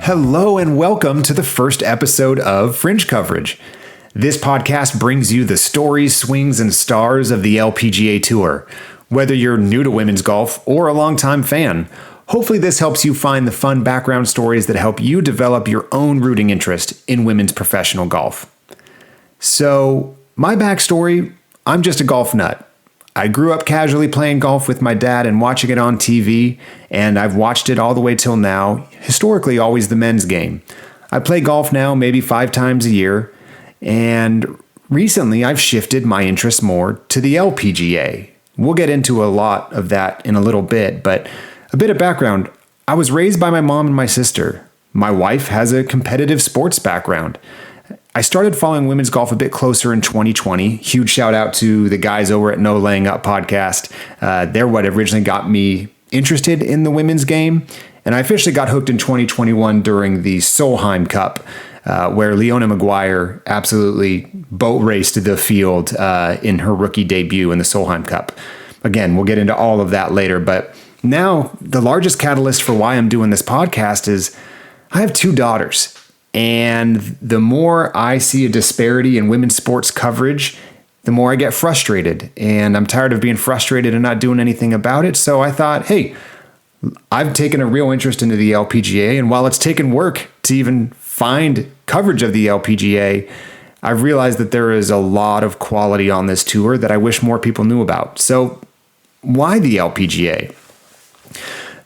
Hello and welcome to the first episode of Fringe Coverage. This podcast brings you the stories, swings, and stars of the LPGA Tour. Whether you're new to women's golf or a longtime fan, hopefully this helps you find the fun background stories that help you develop your own rooting interest in women's professional golf. So, my backstory, I'm just a golf nut. I grew up casually playing golf with my dad and watching it on TV, and I've watched it all the way till now, historically always the men's game. I play golf now maybe 5 times a year, and recently I've shifted my interest more to the LPGA. We'll get into a lot of that in a little bit, but a bit of background. I was raised by my mom and my sister. My wife has a competitive sports background. I started following women's golf a bit closer in 2020. Huge shout out to the guys over at No Laying Up podcast. They're what originally got me interested in the women's game. And I officially got hooked in 2021 during the Solheim Cup, where Leona Maguire absolutely boat raced the field in her rookie debut in the Solheim Cup. Again, we'll get into all of that later. But now the largest catalyst for why I'm doing this podcast is I have 2 daughters. And the more I see a disparity in women's sports coverage, the more I get frustrated. And I'm tired of being frustrated and not doing anything about it. So I thought, hey, I've taken a real interest into the LPGA. And while it's taken work to even find coverage of the LPGA, I've realized that there is a lot of quality on this tour that I wish more people knew about. So why the LPGA?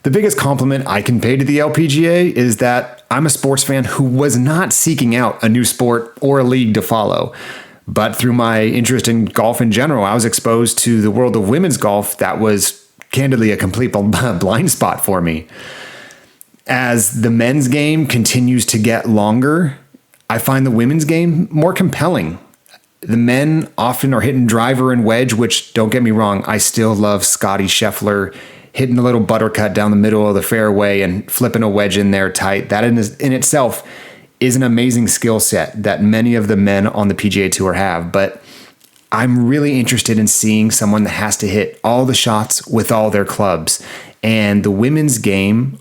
The biggest compliment I can pay to the LPGA is that I'm a sports fan who was not seeking out a new sport or a league to follow. But through my interest in golf in general, I was exposed to the world of women's golf that was candidly a complete blind spot for me. As the men's game continues to get longer, I find the women's game more compelling. The men often are hitting driver and wedge, which, don't get me wrong, I still love Scottie Scheffler hitting a little buttercut down the middle of the fairway and flipping a wedge in there tight. That in itself is an amazing skill set that many of the men on the PGA Tour have. But I'm really interested in seeing someone that has to hit all the shots with all their clubs. And the women's game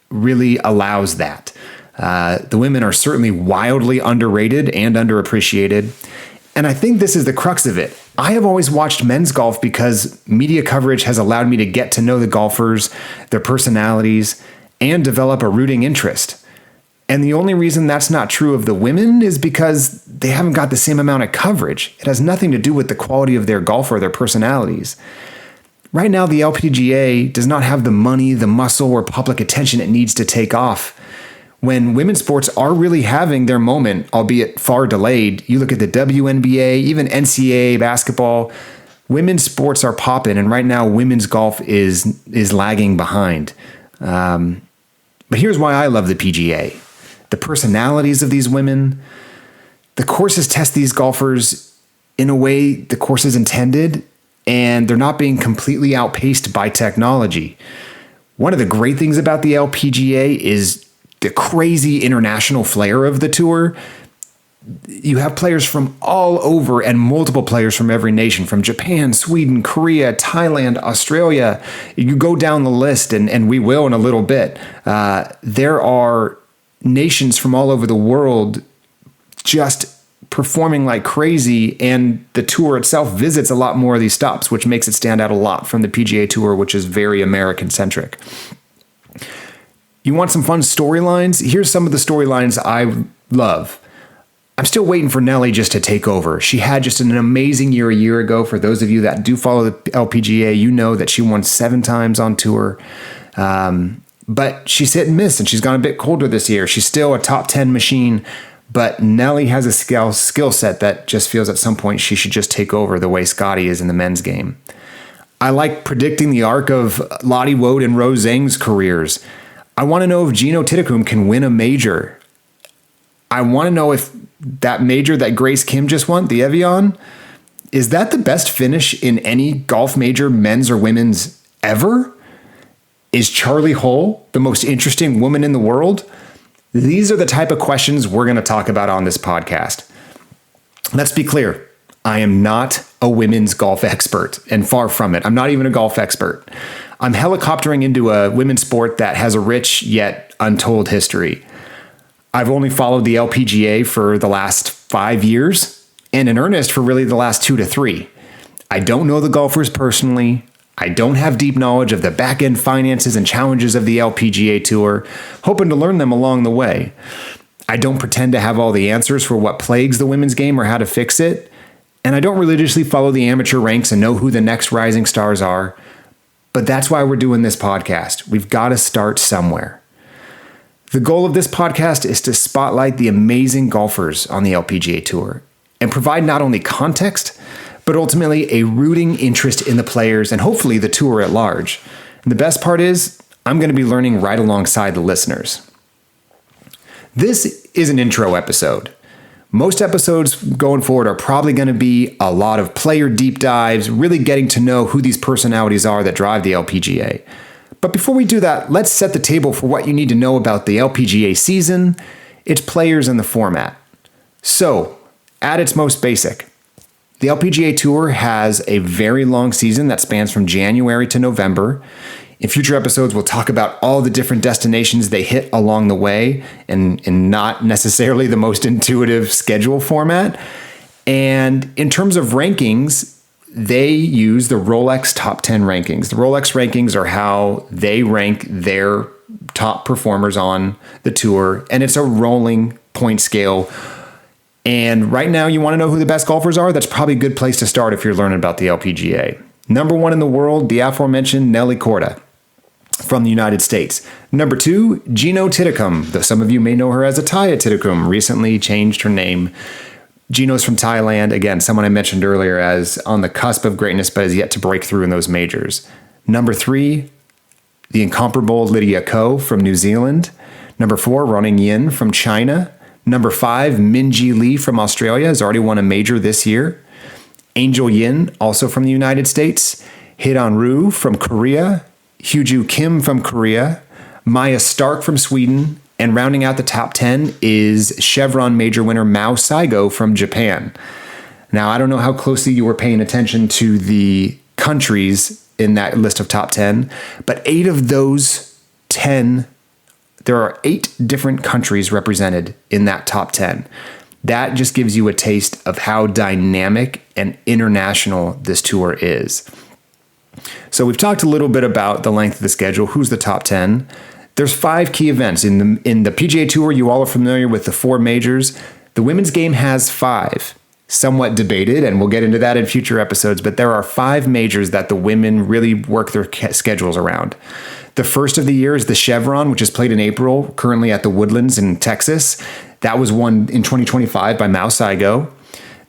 really allows that. The women are certainly wildly underrated and underappreciated. And I think this is the crux of it. I have always watched men's golf because media coverage has allowed me to get to know the golfers, their personalities, and develop a rooting interest. And the only reason that's not true of the women is because they haven't got the same amount of coverage. It has nothing to do with the quality of their golf or their personalities. Right now, the LPGA does not have the money, the muscle, or public attention it needs to take off. When women's sports are really having their moment, albeit far delayed, you look at the WNBA, even NCAA basketball, women's sports are popping, and right now women's golf is lagging behind. But here's why I love the PGA. The personalities of these women, the courses test these golfers in a way the course is intended, and they're not being completely outpaced by technology. One of the great things about the LPGA is the crazy international flair of the tour. You have players from all over and multiple players from every nation, from Japan, Sweden, Korea, Thailand, Australia. You go down the list, and we will in a little bit. There are nations from all over the world just performing like crazy, and the tour itself visits a lot more of these stops, which makes it stand out a lot from the PGA Tour, which is very American-centric. You want some fun storylines? Here's some of the storylines I love. I'm still waiting for Nelly just to take over. She had just an amazing year a year ago. For those of you that do follow the LPGA, you know that she won 7 times on tour. But she's hit and miss, and she's gone a bit colder this year. She's still a top 10 machine, but Nelly has a skill set that just feels at some point she should just take over the way Scottie is in the men's game. I like predicting the arc of Lottie Wood and Rose Zhang's careers. I want to know if Gino Titikum can win a major. I want to know if that major that Grace Kim just won, the Evian, is that the best finish in any golf major, men's or women's, ever? Is Charlie Hull the most interesting woman in the world? These are the type of questions we're going to talk about on this podcast. Let's be clear. I am not a women's golf expert, and far from it. I'm not even a golf expert. I'm helicoptering into a women's sport that has a rich yet untold history. I've only followed the LPGA for the last 5 years, and in earnest for really the last 2 to 3. I don't know the golfers personally. I don't have deep knowledge of the back-end finances and challenges of the LPGA Tour, hoping to learn them along the way. I don't pretend to have all the answers for what plagues the women's game or how to fix it, and I don't religiously follow the amateur ranks and know who the next rising stars are, but that's why we're doing this podcast. We've got to start somewhere. The goal of this podcast is to spotlight the amazing golfers on the LPGA Tour and provide not only context, but ultimately a rooting interest in the players and hopefully the tour at large. And the best part is, I'm going to be learning right alongside the listeners. This is an intro episode. Most episodes going forward are probably going to be a lot of player deep dives, really getting to know who these personalities are that drive the LPGA. But before we do that, let's set the table for what you need to know about the LPGA season, its players, and the format. So, at its most basic, the LPGA Tour has a very long season that spans from January to November. In future episodes, we'll talk about all the different destinations they hit along the way and not necessarily the most intuitive schedule format. And in terms of rankings, they use the Rolex Top 10 rankings. The Rolex rankings are how they rank their top performers on the tour, and it's a rolling point scale. And right now, you want to know who the best golfers are? That's probably a good place to start if you're learning about the LPGA. Number 1 in the world, the aforementioned Nelly Korda from the United States. Number 2, Gino Titikum, though some of you may know her as Atthaya Titikum, recently changed her name. Gino's from Thailand, again, someone I mentioned earlier as on the cusp of greatness, but has yet to break through in those majors. Number 3, the incomparable Lydia Ko from New Zealand. Number 4, Running Yin from China. Number 5, Minjee Lee from Australia, has already won a major this year. Angel Yin, also from the United States. Hae-Dan Ryu from Korea. Hyuju Kim from Korea. Maya Stark from Sweden. And rounding out the top 10 is Chevron major winner Mao Saigo from Japan. Now, I don't know how closely you were paying attention to the countries in that list of top 10, but 8 of those 10, there are 8 different countries represented in that top 10. That just gives you a taste of how dynamic and international this tour is. So we've talked a little bit about the length of the schedule, who's the top 10. There's 5 key events. In the PGA Tour, you all are familiar with the 4 majors. The women's game has 5, somewhat debated, and we'll get into that in future episodes, but there are 5 majors that the women really work their schedules around. The first of the year is the Chevron, which is played in April, currently at the Woodlands in Texas. That was won in 2025 by Mao Saigo.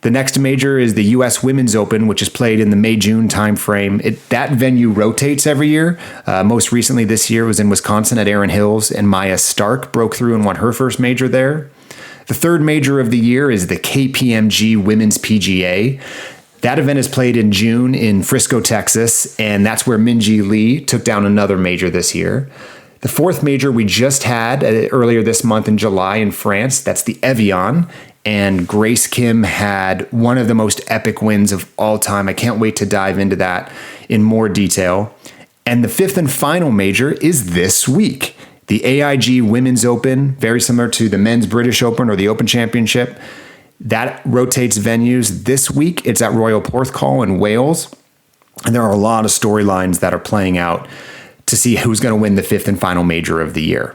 The next major is the U.S. Women's Open, which is played in the May-June timeframe. That venue rotates every year. Most recently this year was in Wisconsin at Erin Hills, and Maya Stark broke through and won her first major there. The third major of the year is the KPMG Women's PGA. That event is played in June in Frisco, Texas, and that's where Minjee Lee took down another major this year. The fourth major we just had earlier this month in July in France, that's the Evian. And Grace Kim had one of the most epic wins of all time. I can't wait to dive into that in more detail. And the fifth and final major is this week. The AIG Women's Open, very similar to the Men's British Open or the Open Championship. That rotates venues this week. It's at Royal Porthcawl in Wales. And there are a lot of storylines that are playing out to see who's going to win the fifth and final major of the year.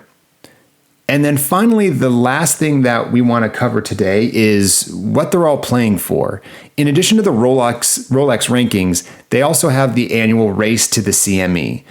And then finally, the last thing that we want to cover today is what they're all playing for. In addition to the Rolex rankings, they also have the annual race to the CME.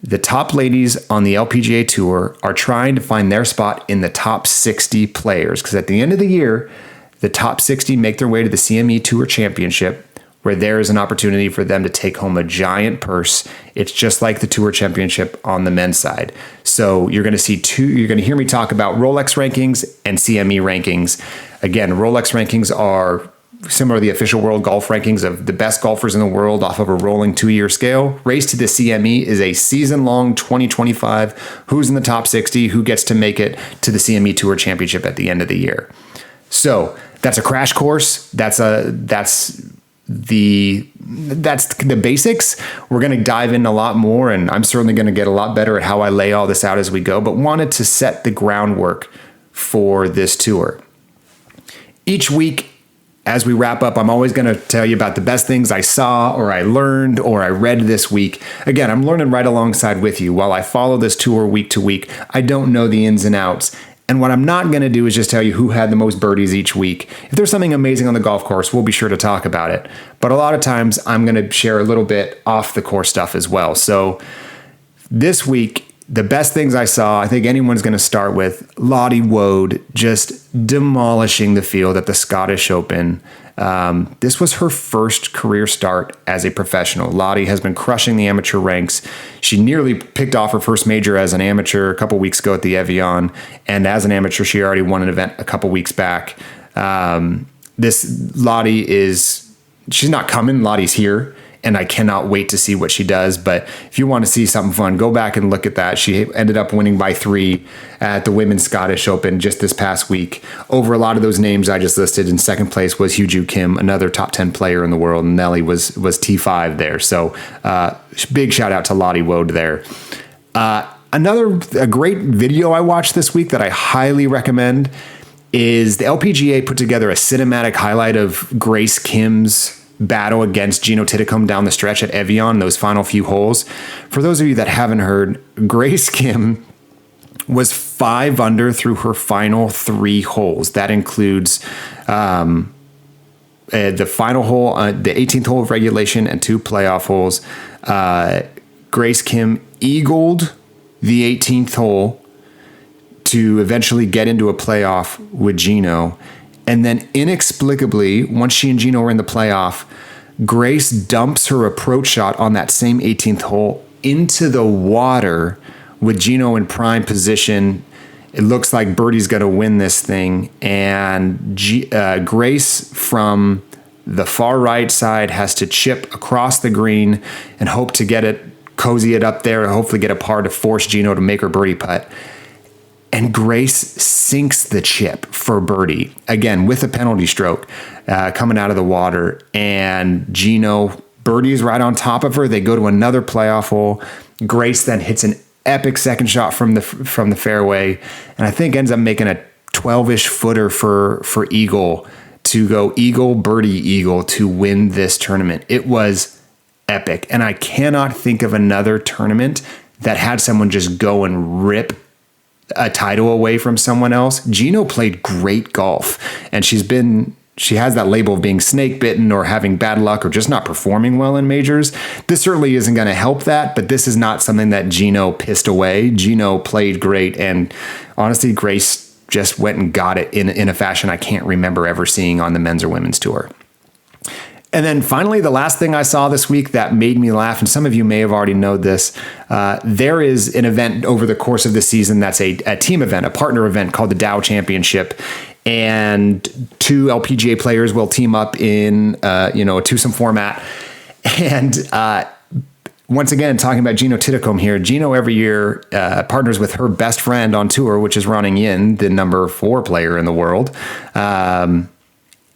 The top ladies on the LPGA Tour are trying to find their spot in the top 60 players, because at the end of the year, the top 60 make their way to the CME Tour Championship, where there is an opportunity for them to take home a giant purse. It's just like the Tour Championship on the men's side. So you're going to hear me talk about Rolex rankings and CME rankings. Again, Rolex rankings are similar to the official world golf rankings of the best golfers in the world off of a rolling 2-year scale. Race to the CME is a season-long 2025. Who's in the top 60? Who gets to make it to the CME Tour Championship at the end of the year? So that's a crash course. That's the basics. We're going to dive in a lot more, and I'm certainly going to get a lot better at how I lay all this out as we go, but wanted to set the groundwork for this tour. Each week, as we wrap up, I'm always going to tell you about the best things I saw or I learned or I read this week. Again, I'm learning right alongside with you. While I follow this tour week to week, I don't know the ins and outs. And what I'm not going to do is just tell you who had the most birdies each week. If there's something amazing on the golf course, we'll be sure to talk about it. But a lot of times I'm going to share a little bit off the course stuff as well. So this week, the best things I saw, I think anyone's going to start with Lottie Woad just demolishing the field at the Scottish Open. This was her first career start as a professional. Lottie has been crushing the amateur ranks. She nearly picked off her first major as an amateur a couple weeks ago at the Evian. And as an amateur, she already won an event a couple weeks back. This Lottie she's not coming. Lottie's here. And I cannot wait to see what she does. But if you want to see something fun, go back and look at that. She ended up winning by 3 at the Women's Scottish Open just this past week. Over a lot of those names I just listed, in second place was Hoo-Joo Kim, another top 10 player in the world. And Nelly was T5 there. So big shout out to Lottie Woad there. A great video I watched this week that I highly recommend is the LPGA put together a cinematic highlight of Grace Kim's battle against Gino Titticombe down the stretch at Evian, those final few holes. For those of you that haven't heard, Grace Kim was 5 under through her final 3 holes. That includes the final hole, the 18th hole of regulation, and 2 playoff holes. Grace Kim eagled the 18th hole to eventually get into a playoff with Gino. And then inexplicably, once she and Gino were in the playoff, Grace dumps her approach shot on that same 18th hole into the water with Gino in prime position. It looks like Birdie's going to win this thing. And Grace from the far right side has to chip across the green and hope to get it, cozy it up there, and hopefully get a par to force Gino to make her birdie putt. And Grace sinks the chip for birdie, again, with a penalty stroke coming out of the water. And Gino, birdie's right on top of her. They go to another playoff hole. Grace then hits an epic second shot from the fairway, and I think ends up making a 12-ish footer for eagle to go eagle, birdie, eagle to win this tournament. It was epic. And I cannot think of another tournament that had someone just go and rip a title away from someone else. Gino played great golf, and she has that label of being snake bitten or having bad luck or just not performing well in majors. This certainly isn't going to help that, but this is not something that Gino pissed away. Gino played great, and honestly, Grace just went and got it in a fashion I can't remember ever seeing on the men's or women's tour. And then finally, the last thing I saw this week that made me laugh, and some of you may have already known this, there is an event over the course of the season that's a team event, a partner event called the Dow Championship. And 2 LPGA players will team up in a twosome format. And once again, talking about Gino Titticombe here, Gino every year partners with her best friend on tour, which is Ronning Yin, the number 4 player in the world.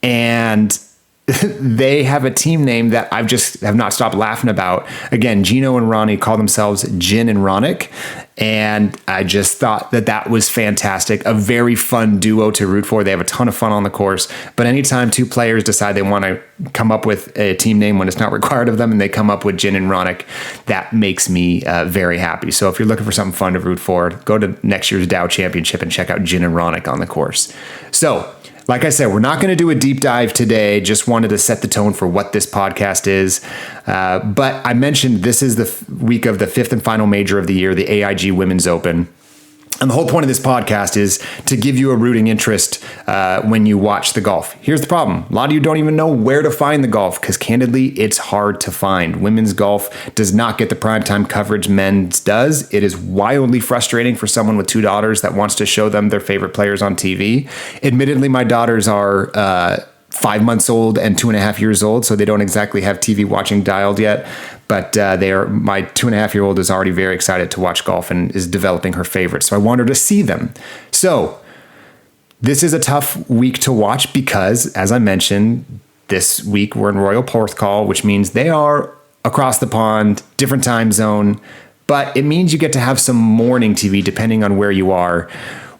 And they have a team name that I've just have not stopped laughing about. Again, Gino and Ronnie call themselves Gin and Ronick, and I just thought that was fantastic. A very fun duo to root for. They have a ton of fun on the course, but anytime 2 players decide they want to come up with a team name when it's not required of them, and they come up with Gin and Ronick, that makes me very happy. So if you're looking for something fun to root for, go to next year's Dow Championship and check out Gin and Ronick on the course. So, like I said, we're not going to do a deep dive today. Just wanted to set the tone for what this podcast is. But I mentioned this is the week of the 5th and final major of the year, the AIG Women's Open. And the whole point of this podcast is to give you a rooting interest when you watch the golf. Here's the problem. A lot of you don't even know where to find the golf because candidly, it's hard to find. Women's golf does not get the primetime coverage men's does. It is wildly frustrating for someone with 2 daughters that wants to show them their favorite players on TV. Admittedly, my daughters are 5 months old and 2.5 years old, so they don't exactly have TV watching dialed yet. But my 2.5-year-old is already very excited to watch golf and is developing her favorites. So I want her to see them. So this is a tough week to watch because, as I mentioned, this week we're in Royal Porthcawl, which means they are across the pond, different time zone. But it means you get to have some morning TV depending on where you are.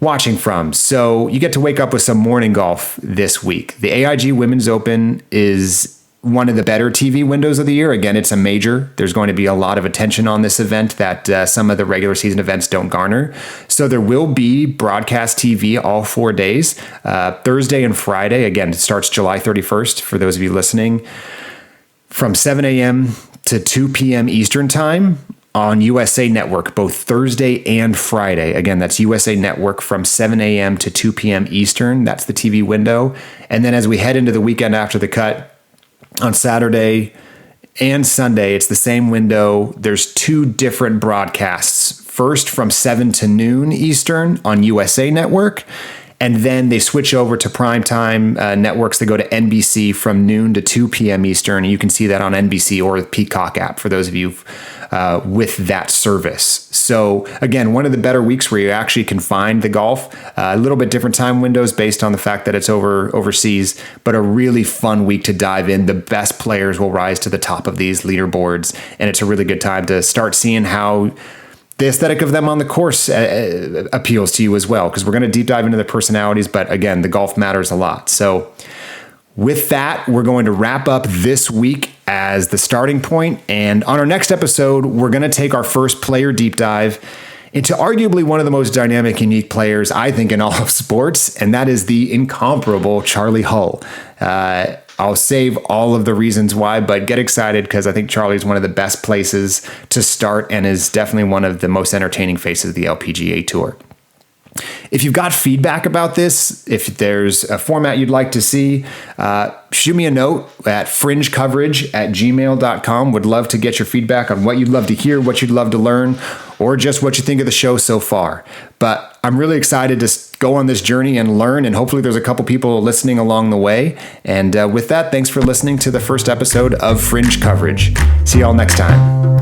watching from. So you get to wake up with some morning golf this week. The AIG Women's Open is one of the better TV windows of the year. Again, it's a major. There's going to be a lot of attention on this event that some of the regular season events don't garner. So there will be broadcast TV all 4 days, Thursday and Friday. Again, it starts July 31st for those of you listening, from 7 a.m. to 2 p.m. Eastern time on USA Network, both Thursday and Friday. Again, that's USA Network from 7 a.m. to 2 p.m. Eastern. That's the TV window. And then as we head into the weekend after the cut, on Saturday and Sunday, it's the same window. There's 2 different broadcasts. First from 7 to noon Eastern on USA Network, and then they switch over to primetime networks. They go to NBC from noon to 2 p.m. Eastern, and you can see that on NBC or the Peacock app for those of you with that service. So again, one of the better weeks where you actually can find the golf. A little bit different time windows based on the fact that it's overseas, but a really fun week to dive in. The best players will rise to the top of these leaderboards, and it's a really good time to start seeing how the aesthetic of them on the course appeals to you as well, because we're going to deep dive into the personalities, but again, the golf matters a lot. So with that, we're going to wrap up this week as the starting point. And on our next episode, we're going to take our first player deep dive into arguably one of the most dynamic, unique players, I think, in all of sports, and that is the incomparable Charlie Hull. I'll save all of the reasons why, but get excited because I think Charlie is one of the best places to start and is definitely one of the most entertaining faces of the LPGA Tour. If you've got feedback about this, if there's a format you'd like to see, shoot me a note at fringecoverage@gmail.com. Would love to get your feedback on what you'd love to hear, what you'd love to learn, or just what you think of the show so far. But I'm really excited to go on this journey and learn, and hopefully there's a couple people listening along the way. And with that, thanks for listening to the first episode of Fringe Coverage. See y'all next time.